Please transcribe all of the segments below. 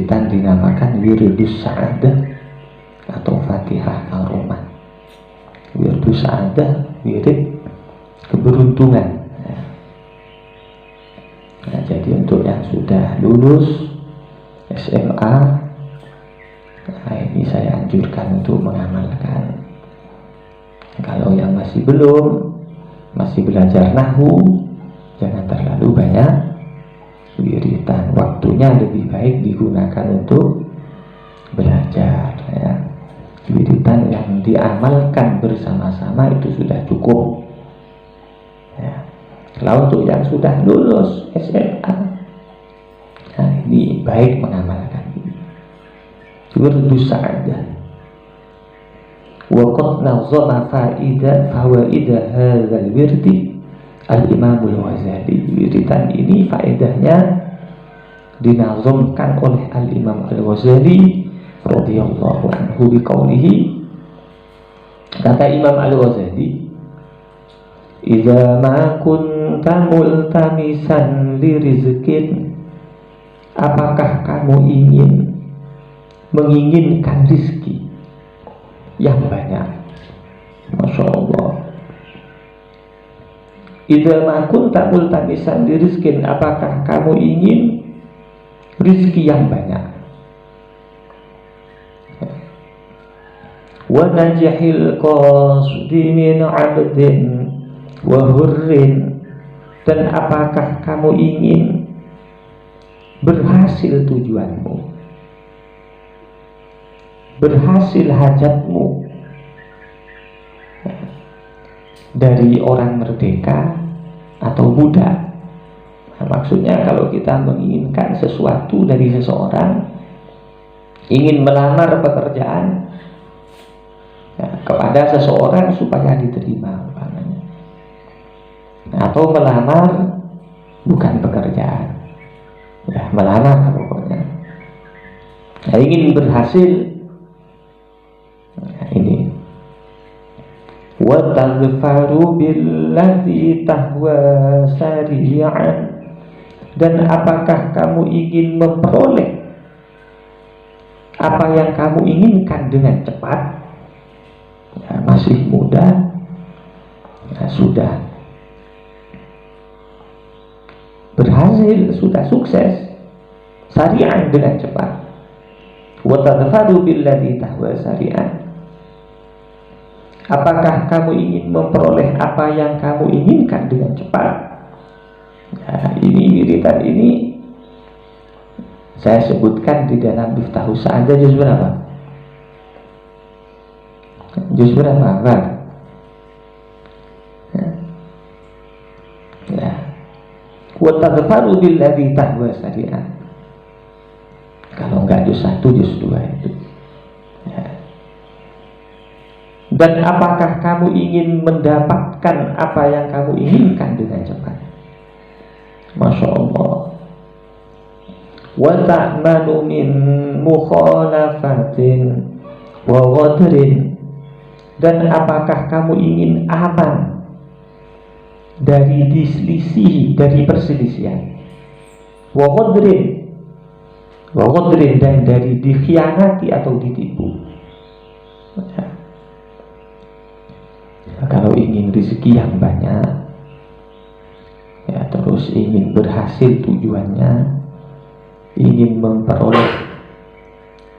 wiritan dinamakan wiridus sa'adah atau Fatihah Karomah. Wiridus sa'adah, wirid keberuntungan. Nah, jadi untuk yang sudah lulus SMA, nah ini saya anjurkan untuk mengamalkan. Kalau yang masih belum, masih belajar nahwu, jangan terlalu banyak wiritan. Waktunya lebih baik digunakan untuk belajar, ya. Wiritan yang diamalkan bersama-sama itu sudah cukup, ya. Kalau untuk yang sudah lulus SMA, nah ini baik mengamalkan wirdus sa'adah. Wa qad nazama fawaida hadzal wirdi al-Imam al-Ghazali. Wiritan ini faedahnya dinazamkan oleh al-Imam al-Ghazali radhiyallahu anhu biqaulihi. Kata Imam al-Ghazali, idza ma kunta multamisan li rizqin, apakah kamu menginginkan rizki yang banyak? Masya Allah. Idza ma kunta multamisan li rizqin, apakah kamu ingin rizki yang banyak? Wa najihil qasdi min 'abdin wa hurrin, dan apakah kamu ingin berhasil tujuanmu, berhasil hajatmu dari orang merdeka atau budak? Nah, maksudnya kalau kita menginginkan sesuatu dari seseorang, ingin melamar pekerjaan, ya, kepada seseorang supaya diterima, atau melamar bukan pekerjaan, ya, melamar pokoknya, ya, ingin berhasil. Nah, ini wa taghfaru billadzi tahwa sari'an, dan apakah kamu ingin memperoleh apa yang kamu inginkan dengan cepat? Ya, masih muda, ya, sudah berhasil, sudah sukses, sari'an, dengan cepat. Wa taghfaru billadzi tahwa sari'an, apakah kamu ingin memperoleh apa yang kamu inginkan dengan cepat? Nah, ini wiritan ini saya sebutkan di dalam Miftahus Sa'adah juz berapa? Juz berapa? Ya. Wa taghfaru billadzi tahwa sari'an. Kalau enggak juz 1, juz 2 itu. Ya. Dan apakah kamu ingin mendapatkan apa yang kamu inginkan dengan cepat? Masya Allah. Wa ta'manu min mukhalafatin wa ghadrin, dan apakah kamu ingin aman dari diselisih, dari perselisihan, wa ghadrin, dan dari dikhianati atau ditipu. Ya. Kalau ingin rezeki yang banyak, ya, terus ingin berhasil tujuannya, ingin memperoleh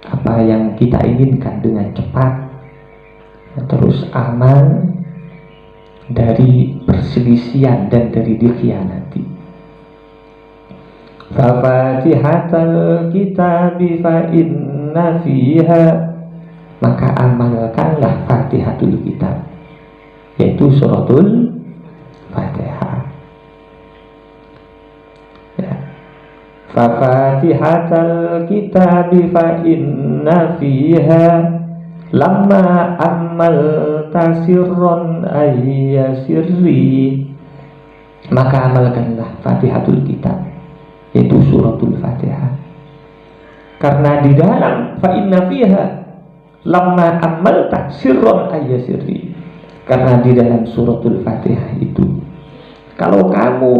apa yang kita inginkan dengan cepat, ya, terus aman dari perselisihan dan dari dikhianati. Fa fatihatal kitabi fa inna fiha, maka amalkanlah Fatihatul Kitab, yaitu suratul Fatihah. Ya. Fa fatihatal kitabi fa inna fiha lamma ammal tasirron ayya sirri, maka amalkanlah Fatihatul Kitab, yaitu suratul Fatihah, karena di dalam fa inna fiha lamma ammal tasirron ayya sirri, karena di dalam suratul Fatihah itu, kalau kamu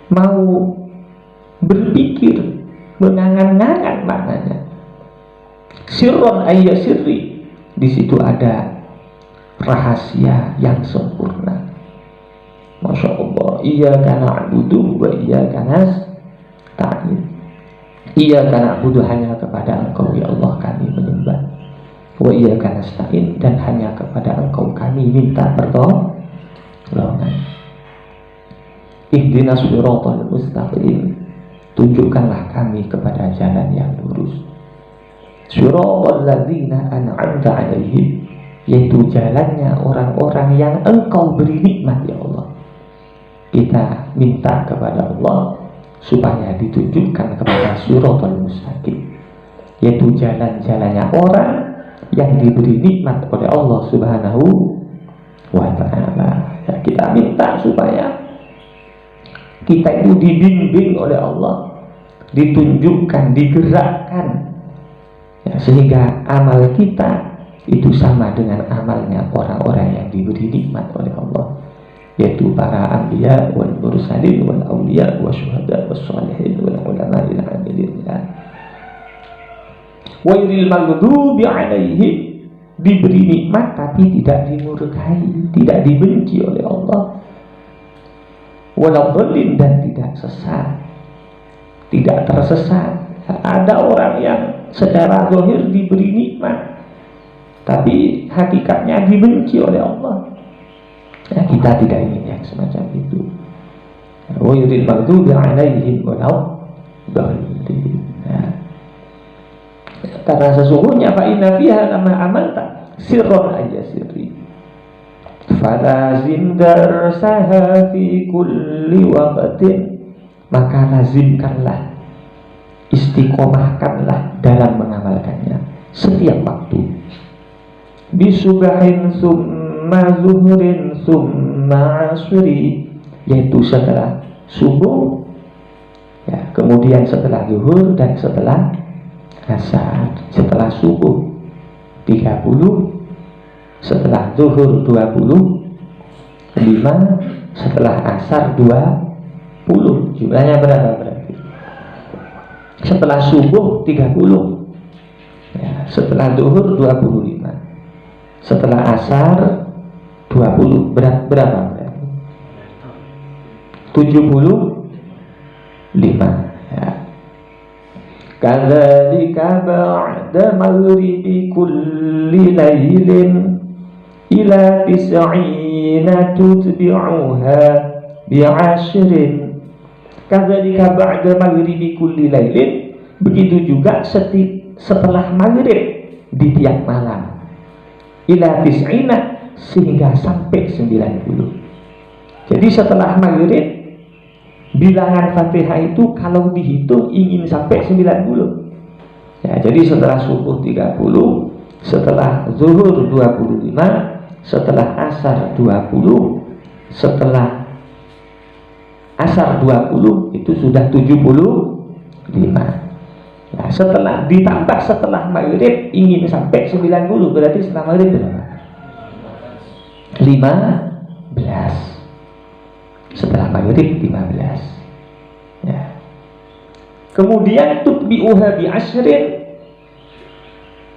mau berpikir mengangan-angan maknanya. Sirron ayya sirri, di situ ada rahasia yang sempurna. Masya Allah. Iyyaka na'budu wa iyyaka nasta'in. Iyyaka na'budu, hanya kepada Engkau ya Allah kami menyembah. Wa iyyaka nasta'in, dan hanya kepada Engkau kami minta pertolongan. Ihdinas siratal mustaqim, tunjukkanlah kami kepada jalan yang lurus. Siratal ladzina an'amta 'alaihim, yaitu jalannya orang-orang yang Engkau beri nikmat ya Allah. Kita minta kepada Allah supaya ditunjukkan kepada siratal mustaqim, yaitu jalan-jalannya orang yang diberi nikmat oleh Allah Subhanahu wa ta'ala. Ya, kita minta supaya kita itu dibimbing oleh Allah, ditunjukkan, digerakkan, ya, sehingga amal kita itu sama dengan amalnya orang-orang yang diberi nikmat oleh Allah, yaitu para anbiya wal mursalin wal awliya wa syuhada was shalihin wal ulama ila amilillah. Wa yuril maghdubi alaihim, diberi nikmat tapi tidak dimurkai, tidak dibenci oleh Allah. Walau dolin, dan tidak sesat, tidak tersesat. Ada orang yang secara zahir diberi nikmat tapi hakikatnya dibenci oleh Allah. Ya, kita tidak ingin yang semacam itu. Wa yuril maghdubi alaihim walau dolin. Karena sesungguhnya fa inna fiha lama amalta sirron ayya sirri falazim darsaha fi kulli waqtin, maka lazimkanlah, istiqomahkanlah dalam mengamalkannya setiap waktu. Bisubahin summa zuhurin summa asri, yaitu setelah subuh, ya, kemudian setelah zuhur dan setelah asar. Setelah subuh 30, setelah zuhur 25, setelah asar 20. Jumlahnya berapa berarti? Setelah subuh 30, ya, setelah zuhur 25, setelah asar 20. Berapa berarti? 75. Kadzalika ba'da maghribi kulli lailin ila tis'ina tutbi'uha bi'ashrin. Kadzalika ba'da maghribi kulli lailin, begitu juga setelah maghrib di tiap malam. Ila tis'ina, sehingga sampai 90. Jadi setelah maghrib bilangan Fatihah itu kalau dihitung ingin sampai 90. Ya, jadi setelah subuh 30, setelah zuhur 25, setelah asar 20, setelah asar 20 itu sudah 75. Nah, setelah ditambah setelah maghrib ingin sampai 90, berarti setelah maghrib berapa? 15. Setelah maghrib 15. Ya. Kemudian tutbi'uha bi ashrin,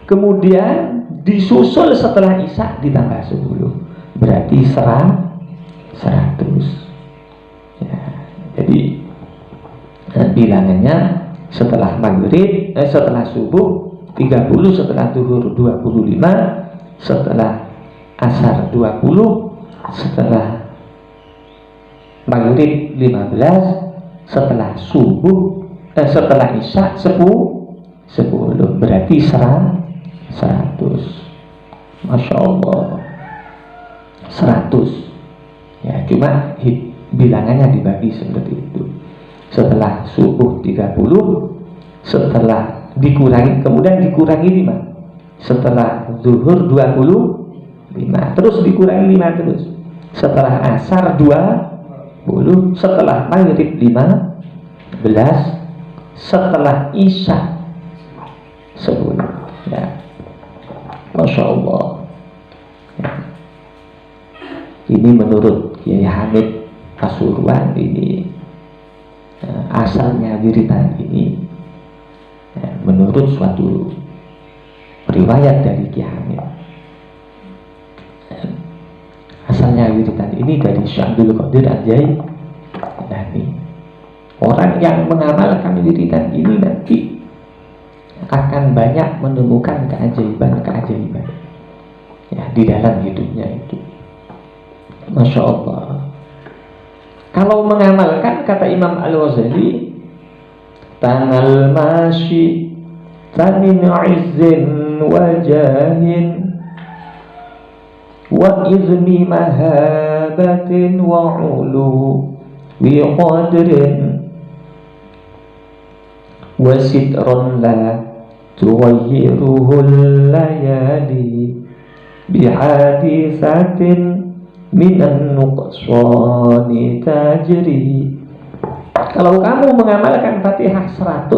kemudian disusul setelah isya ditambah 10, berarti 100. Ya. Jadi bilangannya setelah maghrib, setelah subuh 30, setelah zuhur 25, setelah asar 20, setelah maghrib 15, setelah subuh setelah isya 10, berarti 100. Masya Allah, 100. Ya, cuma bilangannya dibagi seperti itu. Setelah subuh 30, setelah dikurangi, kemudian dikurangi 5, setelah zuhur 25, terus dikurangi 5 terus, setelah asar 20, setelah maghrib 15, setelah isya 10. Ya. Masya Allah. Ya. Ini menurut Kiai Hamid Pasuruan, ini asalnya wiridan ini menurut suatu riwayat dari Ki Hamid. Asalnya wiridan ini dari Syekh Abdul Qadir Al-Jailani. Orang yang mengamalkan wiridan ini nanti akan banyak menemukan keajaiban-keajaiban ya di dalam hidupnya itu. Masya Allah. Kalau mengamalkan, kata Imam Al-Ghazali, tanal masyi tamin izzin wa jahin wa izmi mahabatin wa ulu wi qadrin wa sitron la tughayyiruhul layali bihadisatin minan nuqsani tajri. Kalau kamu mengamalkan Fatihah 100,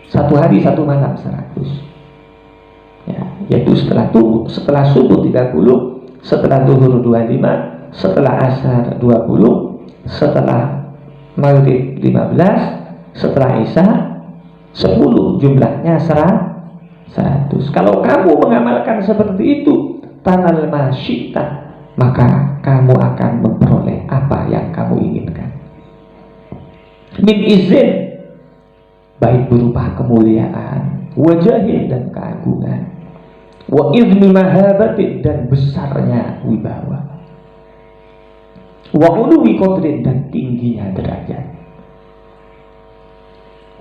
satu hari satu malam 100 ya, yaitu setelah subuh 30, setelah duhur 25, setelah asar 20, setelah maghrib 15, setelah isya 10, jumlahnya 100. Kalau kamu mengamalkan seperti itu, tanal masyita, maka kamu akan memperoleh apa yang kamu inginkan. Min izin, baik berupa kemuliaan, wajahin dan keagungan, wa izmi mahabatin dan besarnya wibawa, wa uluwi qadrin dan tingginya derajat,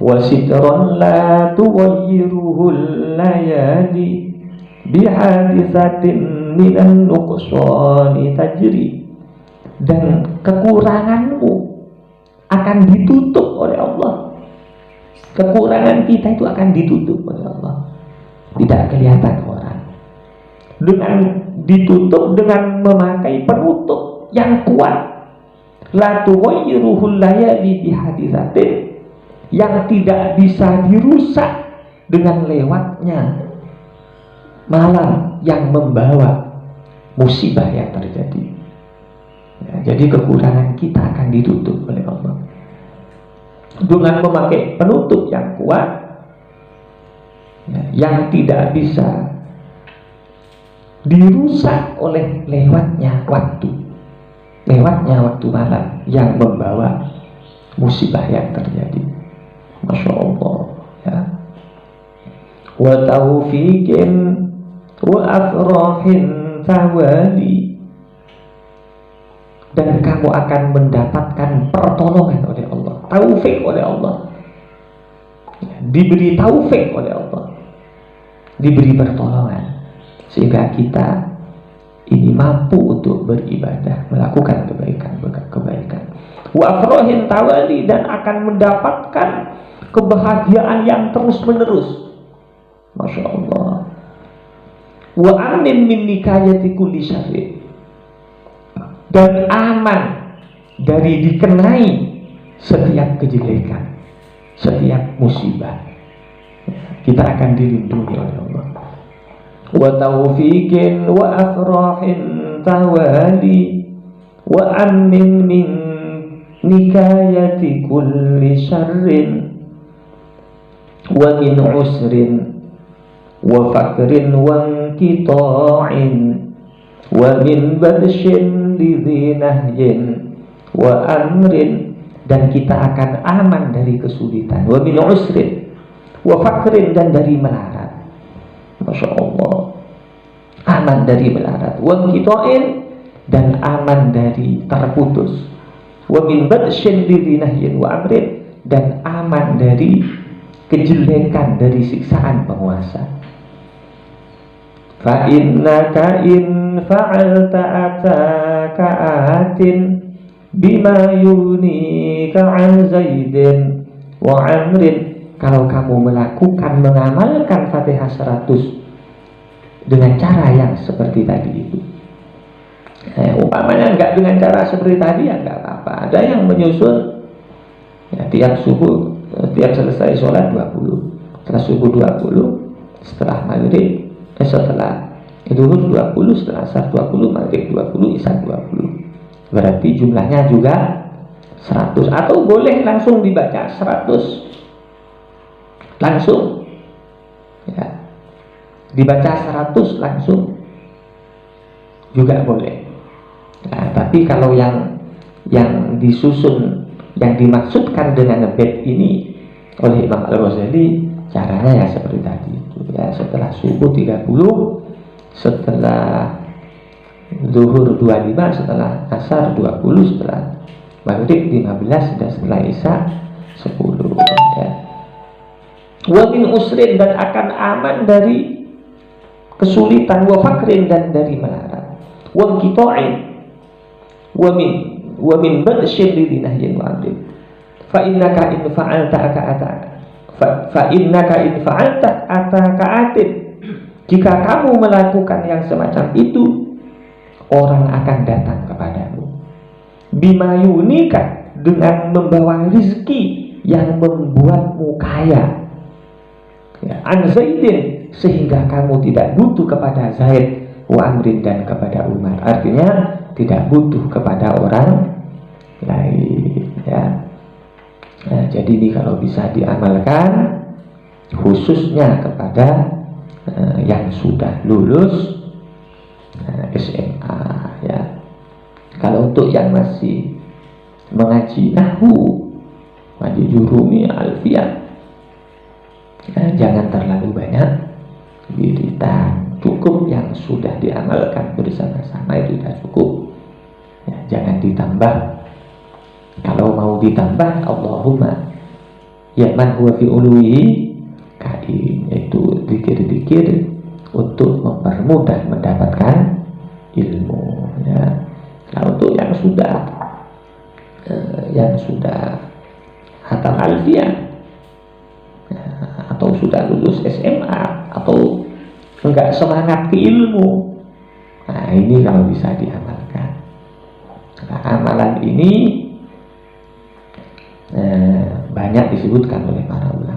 wa sitron la tughayyiruhul layali bihadisatin minan nuqsani tajri, dan kekuranganmu akan ditutup oleh Allah. Kekurangan kita itu akan ditutup oleh Allah, tidak kelihatan orang, dengan ditutup dengan memakai penutup yang kuat. La tughayyiruhul layali bihadisatin, yang tidak bisa dirusak dengan lewatnya malam yang membawa musibah yang terjadi ya, jadi kekurangan kita akan ditutup oleh Allah dengan memakai penutup yang kuat ya, yang tidak bisa dirusak oleh lewatnya waktu malam yang membawa musibah yang terjadi. Masya Allah ya. Wa taufiqin wa afrahin tawali, dan kamu akan mendapatkan pertolongan oleh Allah, taufik oleh Allah, diberi taufik oleh Allah, diberi pertolongan sehingga kita ini mampu untuk beribadah, melakukan kebaikan. Wa afrahin tawali, dan akan mendapatkan kebahagiaan yang terus menerus. Masya Allah. Wa amin min nikayati kulli syarrin, dan aman dari dikenai setiap kejelekan, setiap musibah. Kita akan dilindungi oleh Allah. Wa taufiqin wa afrahin tawali wa amin min nikayati kulli syarrin wa min usrin wa fakrin wa qita'in wa min badshin lidhi nahyin wa amrin, dan kita akan aman dari kesulitan, wa min usrin wa fakrin, dan dari melarat. Masya Allah, aman dari melarat, wa qita'in, dan aman dari terputus, wa min badshin lidhi nahyin wa amrin, dan aman dari kejelekan, dari siksaan penguasa. Fa innaka in fa'alta ataka atin bima yunika an Zaidin wa Amrin, kalau kamu mengamalkan Fatihah 100 dengan cara yang seperti tadi itu, umpamanya enggak dengan cara seperti tadi ya enggak apa-apa. Ada yang menyusul ya, tiap subuh, tiap selesai sholat 20, setelah subuh 20, setelah maghrib, setelah zuhur 20, setelah asar 20, maghrib 20, isya 20. Berarti jumlahnya juga 100, atau boleh langsung dibaca 100 langsung ya. Dibaca 100 langsung juga boleh. Nah, tapi kalau yang disusun, yang dimaksudkan dengan bait ini oleh Imam Al-Ghazali, caranya ya seperti tadi itu ya, setelah subuh 30, setelah zuhur 25, setelah asar 20, setelah maghrib 15, dan setelah isya 10 ya. Wa min usrin, dan akan aman dari kesulitan, wa fakrin, dan dari melarat, wa qita'in, wa min badsyir li nahyin wa amrin, fa innaka in fa'alta ataka atin, jika kamu melakukan yang semacam itu, orang akan datang kepadamu, bima yunika, dengan membawa rezeki yang membuatmu kaya ya, an Zaidin, sehingga kamu tidak butuh kepada Zaid, wa Amrin, dan kepada Umar. Artinya tidak butuh kepada orang lain ya. Nah, jadi ini kalau bisa diamalkan, khususnya kepada yang sudah lulus SMA ya. Kalau untuk yang masih mengaji nahwu, ngaji jurumi, alfiyah, ya, jangan terlalu banyak wiridan, cukup yang sudah diamalkan bersama-sama itu sudah cukup ya, jangan ditambah. Kalau mau ditambah, Allahumma ya man huwa fi uluhi kain, yaitu zikir-zikir untuk mempermudah mendapatkan ilmu ya. Nah, untuk yang sudah hatam alfiyah ya, atau sudah lulus SMA atau enggak semangat ke ilmu, nah ini kalau bisa diamalkan. Nah, amalan ini banyak disebutkan oleh para ulama.